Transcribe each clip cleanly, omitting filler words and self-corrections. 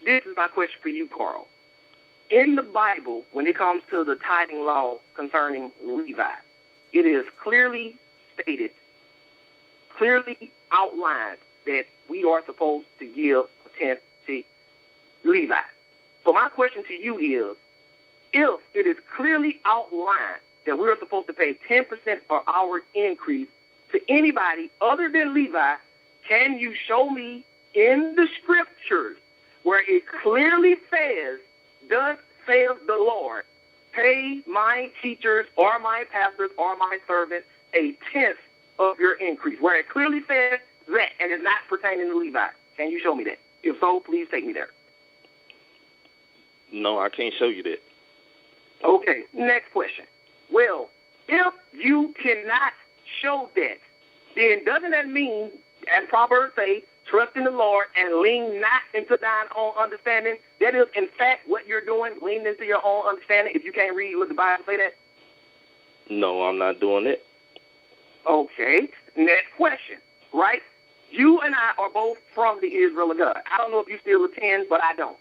This is my question for you, Carl. In the Bible, when it comes to the tithing law concerning Levi, it is clearly stated, clearly outlined that we are supposed to give a tenth to Levi. So my question to you is, if it is clearly outlined that we're supposed to pay 10% of our increase to anybody other than Levi, can you show me in the scriptures where it clearly says, thus says the Lord, pay my teachers or my pastors or my servants a tenth of your increase, where it clearly says that and is not pertaining to Levi? Can you show me that? If so, please take me there. No, I can't show you that. Okay, next question. Well, if you cannot show that, then doesn't that mean, as Proverbs say, trust in the Lord and lean not into thine own understanding? That is, in fact, what you're doing, lean into your own understanding. If you can't read, what the Bible say that? No, I'm not doing it. Okay, next question, right? You and I are both from the Israel of God. I don't know if you still attend, but I don't.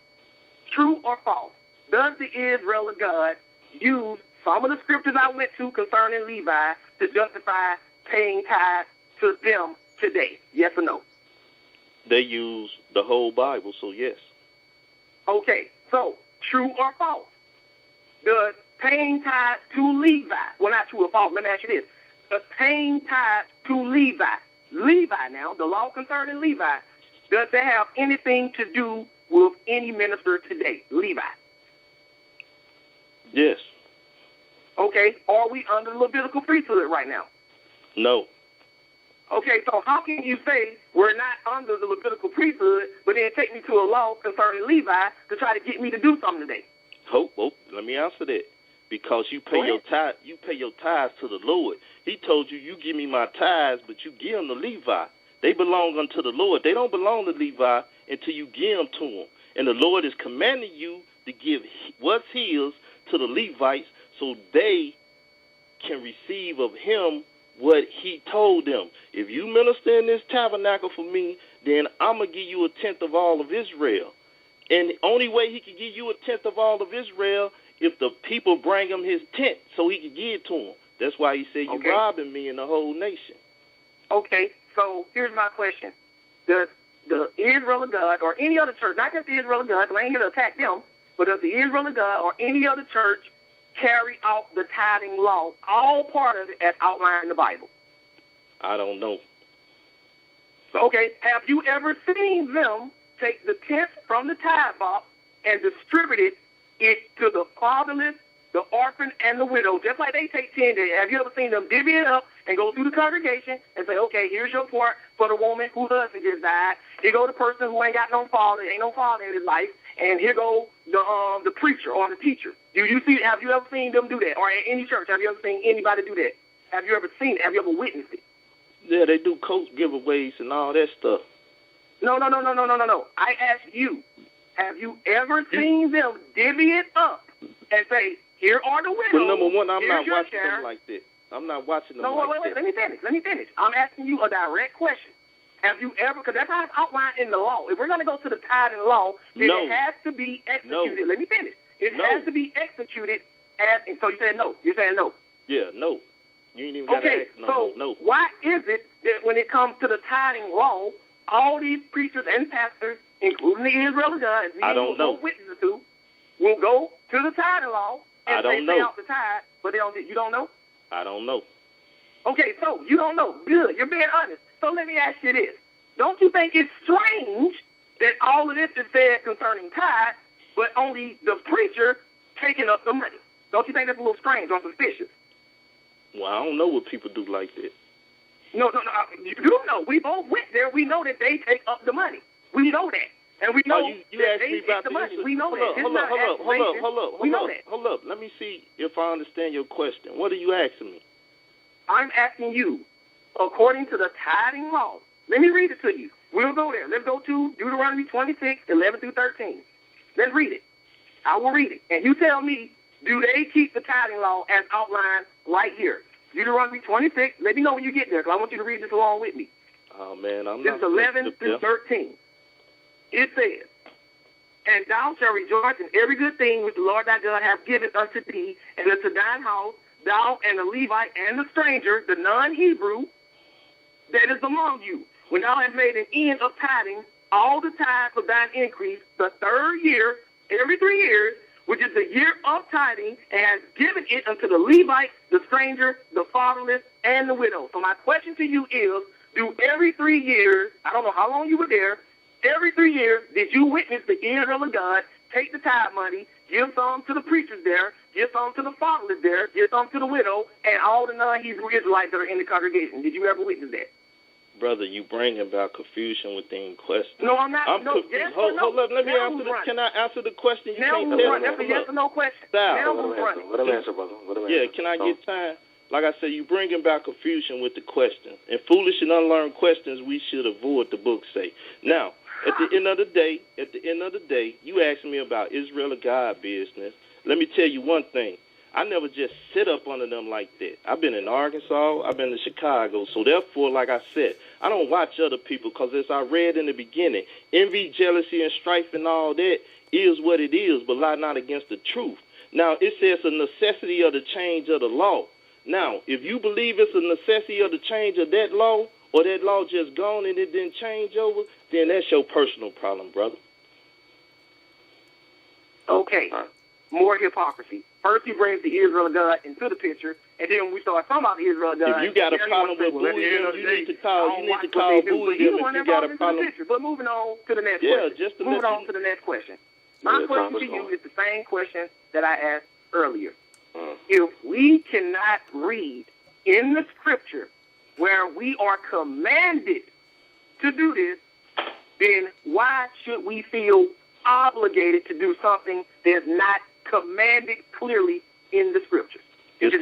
True or false? Does the Israel of God use some of the scriptures I went to concerning Levi to justify paying tithes to them today? Yes or no? They use the whole Bible, so yes. Okay, so true or false? Does paying tithes to Levi, well, not true or false, let me ask you this. Does paying tithes to Levi now, the law concerning Levi, does that have anything to do with any minister today, Levi? Yes. Okay, are we under the Levitical priesthood right now? No. Okay, so how can you say we're not under the Levitical priesthood, but then take me to a law concerning Levi to try to get me to do something today? Let me answer that. Because you pay your tithes to the Lord. He told you, you give me my tithes, but you give them to Levi. They belong unto the Lord. They don't belong to Levi until you give them to him. And the Lord is commanding you to give what's his to the Levites so they can receive of him what he told them. If you minister in this tabernacle for me, then I'm going to give you a tenth of all of Israel. And the only way he can give you a tenth of all of Israel if the people bring him his tent so he can give it to him. That's why he said, you're robbing me and the whole nation. Okay, so here's my question. Does the Israel of God or any other church, not just the Israel of God, because I ain't here to attack them, but does the Israel of God or any other church carry out the tithing law, all part of it as outlined in the Bible? I don't know. So, okay, have you ever seen them take the tenth from the tithe box and distribute it to the fatherless, the orphan, and the widow, just like they take 10 days? Have you ever seen them divvy it up and go through the congregation and say, okay, here's your part for the woman whose husband just died. Here go the person who ain't got no father, ain't no father in his life, and here go the preacher or the teacher. Have you ever seen them do that? Or in any church, have you ever seen anybody do that? Have you ever seen it? Have you ever witnessed it? Yeah, they do coat giveaways and all that stuff. No. I ask you, have you ever seen them divvy it up and say, here are the widows? Well, number one, I'm not watching share. them like that. I'm not watching them wait, let me finish. I'm asking you a direct question. Have you ever, because that's how it's outlined in the law. If we're going to go to the tithing law, then it has to be executed. No. Let me finish. It has to be executed as, and so you said no. You're saying no. Yeah, no. You ain't even got to ask no. Why is it that when it comes to the tithing law, all these preachers and pastors, including the Israel of God, I don't know. Witnesses to, will go to the tithing law and they pay out the tithe, but you don't know? I don't know. Okay, so you don't know. Good. You're being honest. So let me ask you this. Don't you think it's strange that all of this is said concerning tithe, but only the preacher taking up the money? Don't you think that's a little strange or suspicious? Well, I don't know what people do like that. No. You do know. We both went there. We know that they take up the money. We know that. And we know that they take the money. We know that. Hold up. Let me see if I understand your question. What are you asking me? I'm asking you, according to the tithing law, let me read it to you. We'll go there. Let's go to Deuteronomy 26, 11 through 13. Let's read it. I will read it. And you tell me, do they keep the tithing law as outlined right here? Deuteronomy 26. Let me know when you get there, because I want you to read this along with me. Oh, man, I'm this not. It's 11 through 13. It says, And thou shalt rejoice in every good thing which the Lord thy God hath given unto thee, and unto thine house, thou and the Levite and the stranger, the non-Hebrew, that is among you. When thou hast made an end of tithing, all the tithes of thine increase, the third year, every 3 years, which is the year of tithing, and has given it unto the Levite, the stranger, the fatherless, and the widow. So my question to you is, do every 3 years, I don't know how long you were there, every 3 years, did you witness the Israel of God take the tithe money, give some to the preachers there, give some to the fatherless there, give some to the widow, and all the non-Hebrew Israelites that are in the congregation? Did you ever witness that? Brother, you bring about confusion within question. No, I'm not. I'm confused. Yes hold up. Let me now answer this. Can I answer the question? You now can't who's tell running? me. That's a yes or no question. Stop. Now who's running? Let him answer, brother. Let him answer. Yeah, can I get time? Like I said, you bring about confusion with the question. And foolish and unlearned questions we should avoid, the book say. Now, at the end of the day, you asked me about Israel of God business. Let me tell you one thing. I never just sit up under them like that. I've been in Arkansas. I've been in Chicago. So therefore, like I said, I don't watch other people because as I read in the beginning, envy, jealousy, and strife and all that is what it is, but lie not against the truth. Now, it says a necessity of the change of the law. Now, if you believe it's a necessity of the change of that law, or that law just gone and it didn't change over, then that's your personal problem, brother. Okay. More hypocrisy. First, he brings the Israel of God into the picture, and then when we start talking about the Israel of God, if you got a problem with Buddhism, you need to call Buddhism if you got a problem. But moving on to the next question. Just to moving on to the next question. My question to you is the same question that I asked earlier. If we cannot read in the scripture where we are commanded to do this, then why should we feel obligated to do something that's not commanded clearly in the scriptures? It's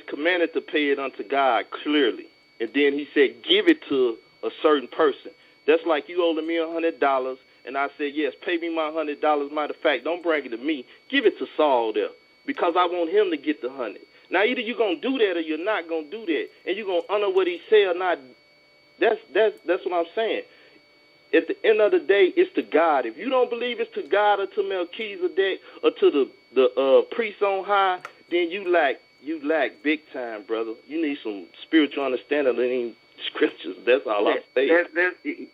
commanded to pay it unto God clearly. And then he said, give it to a certain person. That's like you owing me $100, and I said, yes, pay me my $100. Matter of fact, don't bring it to me. Give it to Saul there, because I want him to get the 100. Now, either you're going to do that or you're not going to do that, and you're going to honor what he said or not. That's what I'm saying. At the end of the day, it's to God. If you don't believe it's to God or to Melchizedek or to the priest on high, then you lack big time, brother. You need some spiritual understanding in scriptures. That's all I'm saying.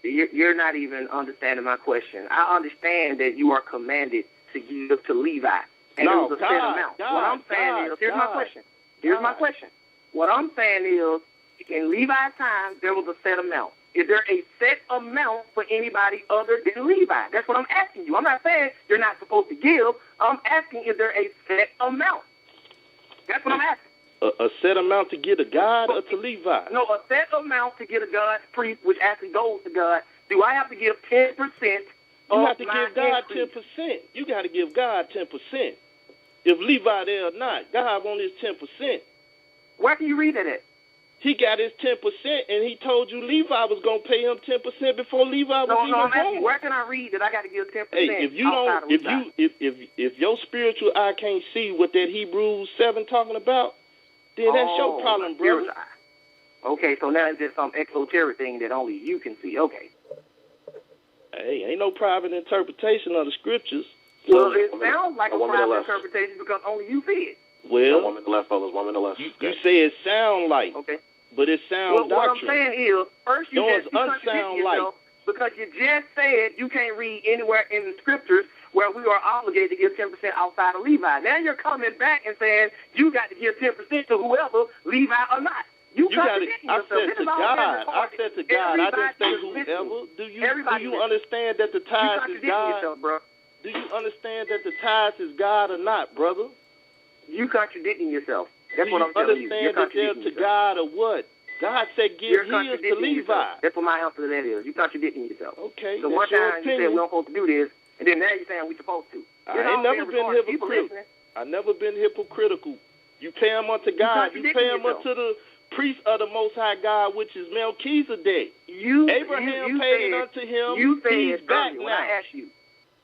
You're not even understanding my question. I understand that you are commanded to give to Levi. And no, it was a set amount. What I'm saying is, here's my question. My question. What I'm saying is, in Levi's time, there was a set amount. Is there a set amount for anybody other than Levi? That's what I'm asking you. I'm not saying you're not supposed to give. I'm asking, is there a set amount? That's what I'm asking. A set amount to get a God or to Levi? No, a set amount to get a God's priest, which actually goes to God. Do I have to give 10%? You have to give God 10%. You got to give God 10%. If Levi there or not, God wants his 10%. Where can you read that at? He got his 10%, and he told you Levi was going to pay him 10% before Levi was even born. Where can I read that I got to give 10%? Hey, if you don't, if your spiritual eye can't see what that Hebrews 7 talking about, then that's your problem, brother. Okay, so now it's just some exoteric thing that only you can see. Okay. Hey, ain't no private interpretation of the scriptures. Well, it sounds like a private interpretation because only you see it. Well, 1 minute left, fellas. 1 minute left. You say it sound like. Okay. But it sounds doctrine. What I'm saying is, first you contradict yourself because you just said you can't read anywhere in the scriptures where we are obligated to give 10% outside of Levi. Now you're coming back and saying you got to give 10% to whoever, Levi or not. You contradicting yourself. I said to God. I didn't say whoever. Do you understand that the tithe is God? Yourself, bro. Do you understand that the tithe is God or not, brother? You contradicting yourself. That's what I'm telling you. Do you understand that they're to God or what? God said give his to Levi. That's what my answer to that is. You contradicting yourself. Okay. So one time you said we don't supposed to do this, and then now you're saying we're supposed to. I ain't never been hypocritical. I never been hypocritical. You pay them unto God. You pay them unto the priest of the Most High God, which is Melchizedek. Abraham paid unto him. You said he's back now. When I asked you.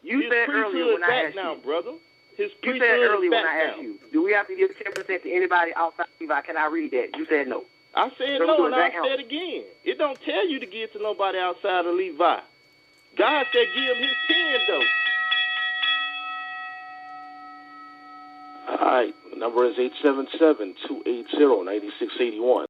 You said earlier when I asked you. Now, brother. You said earlier when I asked you, do we have to give 10% to anybody outside Levi? Can I read that? You said no. I said no, and I said again. It don't tell you to give to nobody outside of Levi. God said give him his 10, though. All right. The number is 877-280-9681.